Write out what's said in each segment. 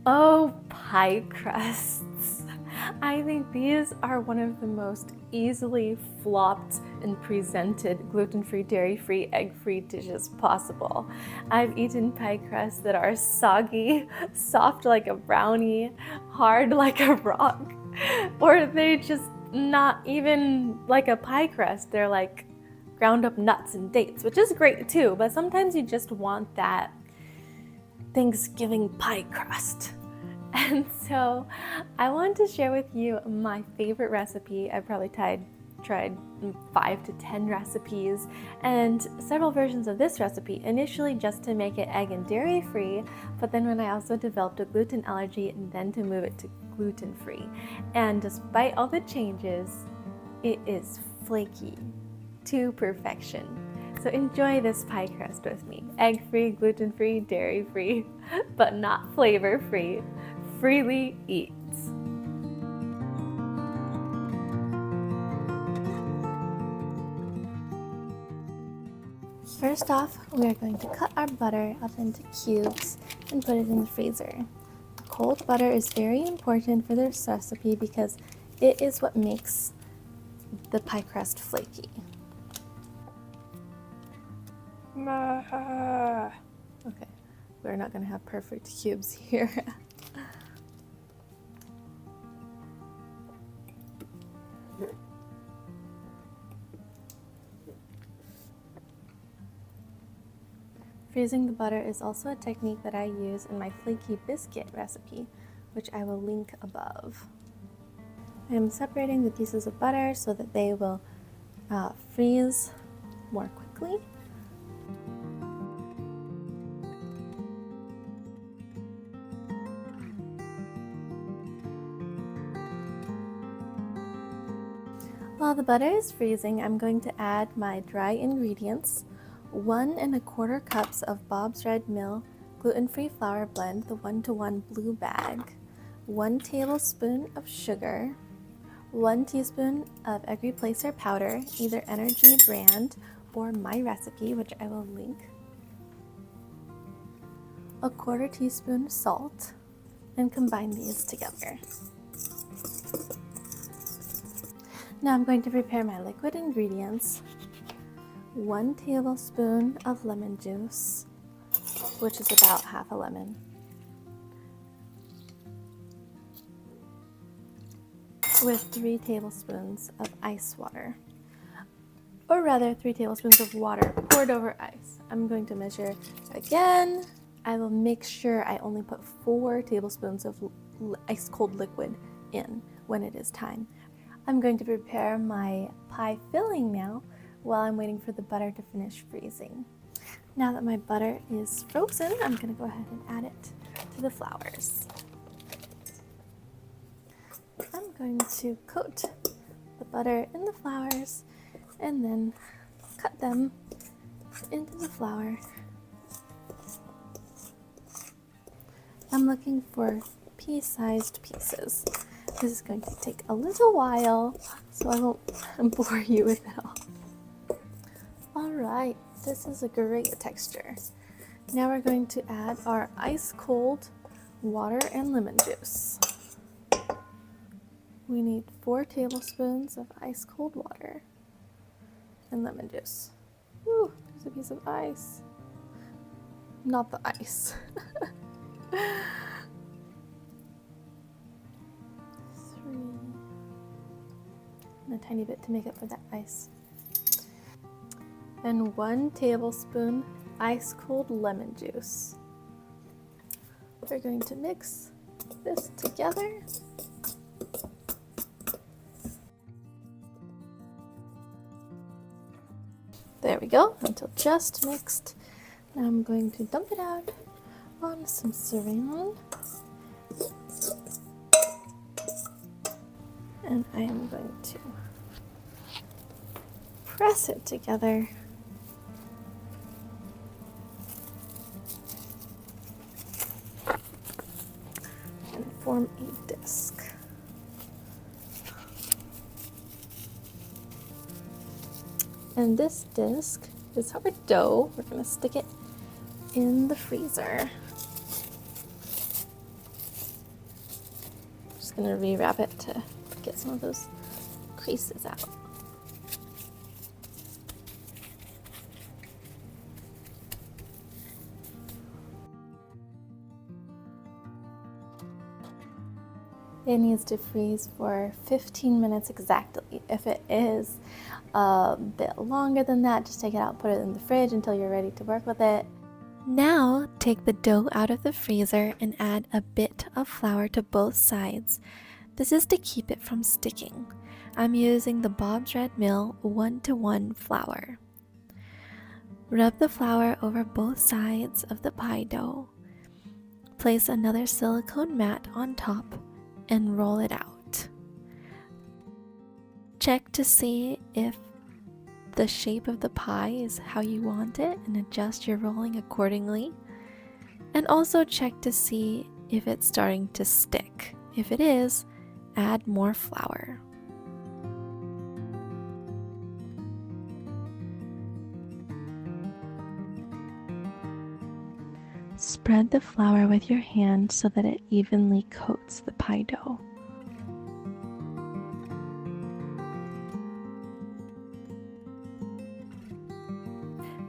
Oh, pie crusts. I think these are one of the most easily flopped and presented gluten-free, dairy-free, egg-free dishes possible. I've eaten pie crusts that are soggy, soft like a brownie, hard like a rock, or they're just not even like a pie crust. They're like ground up nuts and dates, which is great too, but sometimes you just want that Thanksgiving pie crust. And so I want to share with you my favorite recipe. I probably tried 5 to 10 recipes and several versions of this recipe, initially just to make it egg and dairy free, but then when I also developed a gluten allergy and then to move it to gluten free. And despite all the changes, it is flaky to perfection. So enjoy this pie crust with me. Egg-free, gluten-free, dairy-free, but not flavor-free. Freely eats. First off, we are going to cut our butter up into cubes and put it in the freezer. Cold butter is very important for this recipe because it is what makes the pie crust flaky. Okay, we're not going to have perfect cubes here. Freezing the butter is also a technique that I use in my flaky biscuit recipe, which I will link above. I am separating the pieces of butter so that they will freeze more quickly. While the butter is freezing, I'm going to add my dry ingredients. 1 1/4 cups of Bob's Red Mill gluten-free flour blend, the 1-to-1 blue bag, 1 tablespoon of sugar, 1 teaspoon of egg replacer powder, either Energy brand or my recipe, which I will link, 1/4 teaspoon salt, and combine these together. Now I'm going to prepare my liquid ingredients. 1 tablespoon of lemon juice, which is about half a lemon. With 3 tablespoons of ice water, or rather 3 tablespoons of water poured over ice. I'm going to measure again. I will make sure I only put 4 tablespoons of ice cold liquid in when it is time. I'm going to prepare my pie filling now while I'm waiting for the butter to finish freezing. Now that my butter is frozen, I'm going to go ahead and add it to the flours. I'm going to coat the butter in the flours and then cut them into the flour. I'm looking for pea-sized pieces. This is going to take a little while, so I won't bore you with it all. Alright, this is a great texture. Now we're going to add our ice cold water and lemon juice. We need 4 tablespoons of ice cold water and lemon juice. Ooh, there's a piece of ice. Not the ice. 3 and a tiny bit to make up for that ice. And 1 tablespoon ice cold lemon juice. We're going to mix this together. There we go, until just mixed. Now I'm going to dump it out on some saran. And I am going to press it together. And form a disc. And this disc is our dough. We're going to stick it in the freezer. gonna rewrap it to get some of those creases out. It needs to freeze for 15 minutes exactly. If it is a bit longer than that, just take it out, put it in the fridge until you're ready to work with it. Now, take the dough out of the freezer and add a bit of flour to both sides. This is to keep it from sticking. I'm using the Bob's Red Mill 1-to-1 flour. Rub the flour over both sides of the pie dough. Place another silicone mat on top and roll it out. Check to see if the shape of the pie is how you want it and adjust your rolling accordingly. And also check to see if it's starting to stick. If it is, add more flour. Spread the flour with your hand so that it evenly coats the pie dough.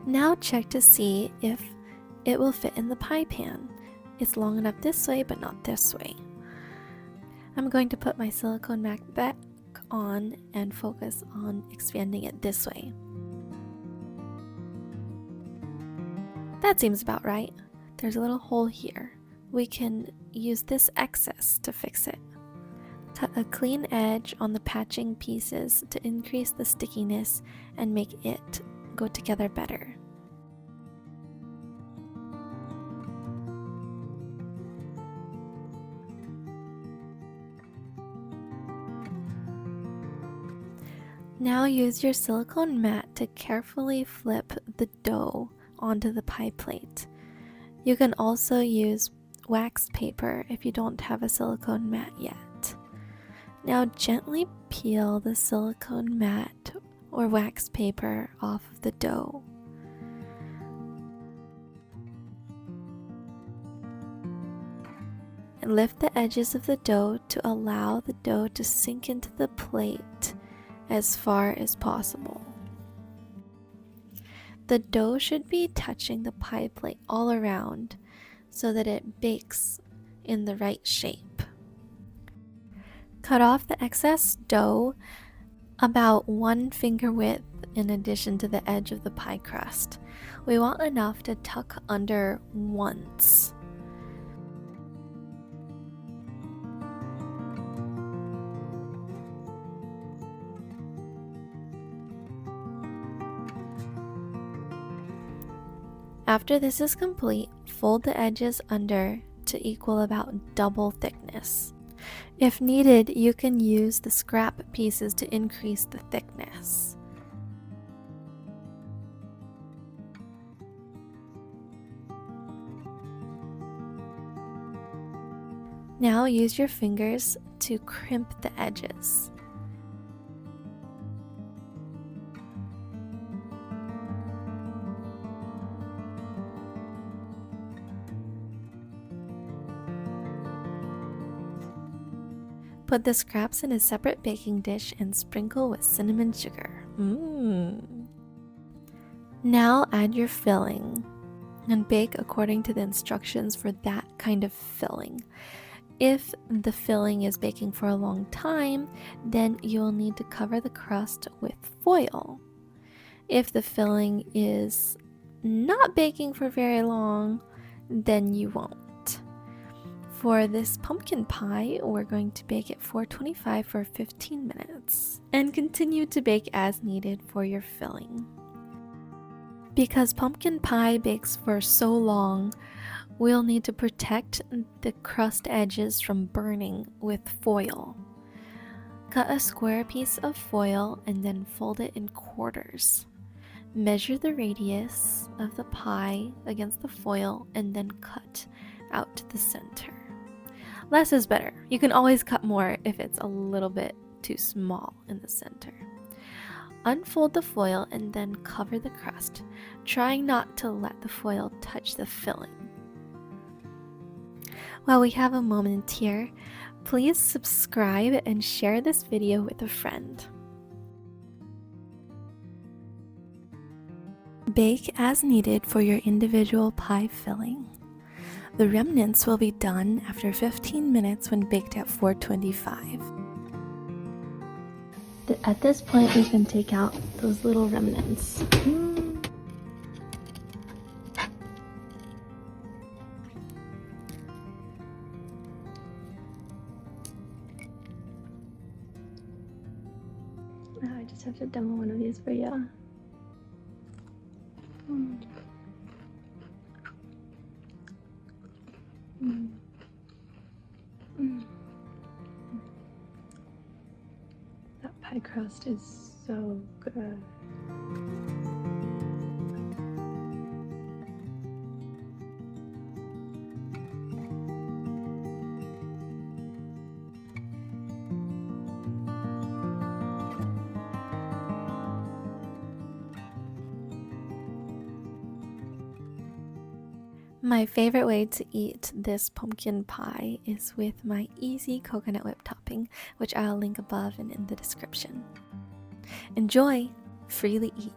Now check to see if it will fit in the pie pan. It's long enough this way, but not this way. I'm going to put my silicone mat back on and focus on expanding it this way. That seems about right. There's a little hole here. We can use this excess to fix it. Cut a clean edge on the patching pieces to increase the stickiness and make it go together better. Now use your silicone mat to carefully flip the dough onto the pie plate. You can also use wax paper if you don't have a silicone mat yet. Now gently peel the silicone mat or wax paper off of the dough. And lift the edges of the dough to allow the dough to sink into the plate as far as possible. The dough should be touching the pie plate all around so that it bakes in the right shape. Cut off the excess dough about 1 finger width in addition to the edge of the pie crust. We want enough to tuck under once. After this is complete, fold the edges under to equal about double thickness. If needed, you can use the scrap pieces to increase the thickness. Now use your fingers to crimp the edges. Put the scraps in a separate baking dish and sprinkle with cinnamon sugar. Now add your filling and bake according to the instructions for that kind of filling. If the filling is baking for a long time, then you will need to cover the crust with foil. If the filling is not baking for very long, then you won't. For this pumpkin pie, we're going to bake at 425 for 15 minutes and continue to bake as needed for your filling. Because pumpkin pie bakes for so long, we'll need to protect the crust edges from burning with foil. Cut a square piece of foil and then fold it in quarters. Measure the radius of the pie against the foil and then cut out to the center. Less is better. You can always cut more if it's a little bit too small in the center. Unfold the foil and then cover the crust, trying not to let the foil touch the filling. While we have a moment here, please subscribe and share this video with a friend. Bake as needed for your individual pie filling. The remnants will be done after 15 minutes when baked at 425. At this point, we can take out those little remnants. Now I just have to demo one of these for you. That pie crust is so good. My favorite way to eat this pumpkin pie is with my easy coconut whip topping, which I'll link above and in the description. Enjoy! Freely eat!